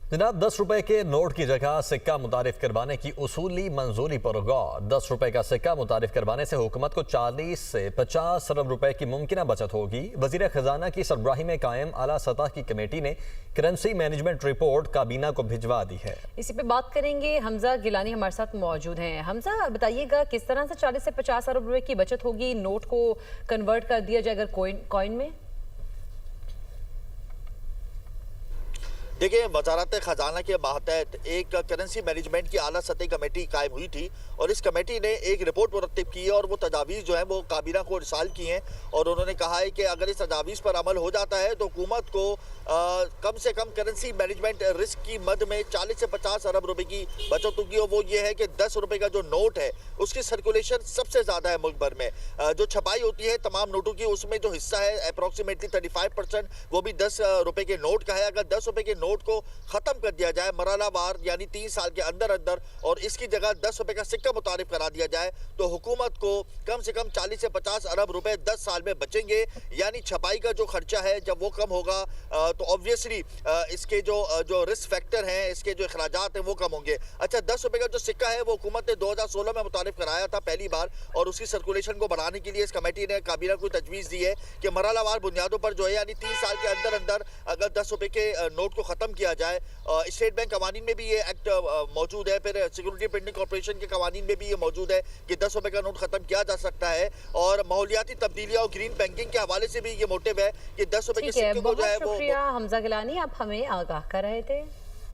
जनाब, 10 रुपए के नोट की जगह सिक्का मुतारिफ करवाने की उसूली मंजूरी पर गौर। 10 रुपए का सिक्का मुतारिफ करवाने से हुकूमत को 40 से 50 अरब रुपए की मुमकिन बचत होगी। वजीर खजाना की सरबराही में कायम आला सतह की कमेटी ने करेंसी मैनेजमेंट रिपोर्ट काबीना को भिजवा दी है। इसी पे बात करेंगे, हमजा गिलानी हमारे साथ मौजूद हैं। हमजा, बताइएगा किस तरह से 40 से 50 अरब रुपए की बचत होगी, नोट को कन्वर्ट कर दिया जाए अगर कॉइन में? देखिए, वजारत खजाना के मातहत एक करेंसी मैनेजमेंट की आला सतही कमेटी कायम हुई थी और इस कमेटी ने एक रिपोर्ट मुरतब की है और वो तजावीज़ जो है वो काबीना को इरसाल की हैं और उन्होंने कहा है कि अगर इस तजावीज़ पर अमल हो जाता है तो हुकूमत को कम से कम करेंसी मैनेजमेंट रिस्क की मद में 40 से 50 अरब रुपए की बचत होगी। और वो ये है कि 10 रुपए का जो नोट है उसकी सर्कुलेशन सबसे ज़्यादा है मुल्क भर में। जो छपाई होती है तमाम नोटों की, उसमें जो हिस्सा है अप्रॉक्सीमेटली 35% वो भी 10 रुपए के नोट का है। अगर 10 रुपए के नोट को खत्म कर दिया जाए मरहलावार, यानी 3 साल के अंदर अंदर, और इसकी जगह 10 रुपए का सिक्का मुतारिफ करा दिया जाए तो हुकूमत को कम से कम 40 से 50 अरब रुपए 10 साल में बचेंगे। यानी छपाई का जो खर्चा है जब वो कम होगा तो ऑब्वियसली इसके जो रिस्क फैक्टर हैं, इसके जो अखराजात हैं वो कम होंगे। अच्छा, 10 रुपए का जो सिक्का है वो हुकूमत ने 2016 में मुतारिफ कराया था पहली बार, और उसकी सर्कुलेशन को बढ़ाने के लिए इस कमेटी ने काबीना को तजवीज़ दी है कि मरहलावार बुनियादों पर जो है, यानी 3 साल के अंदर अंदर अगर 10 रुपए के नोट को ख़त्म किया जाए। स्टेट बैंक कवानीन में भी ये एक्ट मौजूद है, फिर सिक्योरिटी प्रिंटिंग कॉर्पोरेशन के कवानीन में भी ये मौजूद है कि 10 रुपए का नोट खत्म किया जा सकता है। और माहौलियाती तब्दीलियाँ और ग्रीन बैंकिंग के हवाले से भी ये मोटिव है कि 10 रुपए के सिक्के को जो है वो। शुक्रिया हमजा गिलानी, आप हमें आगाह कर रहे थे।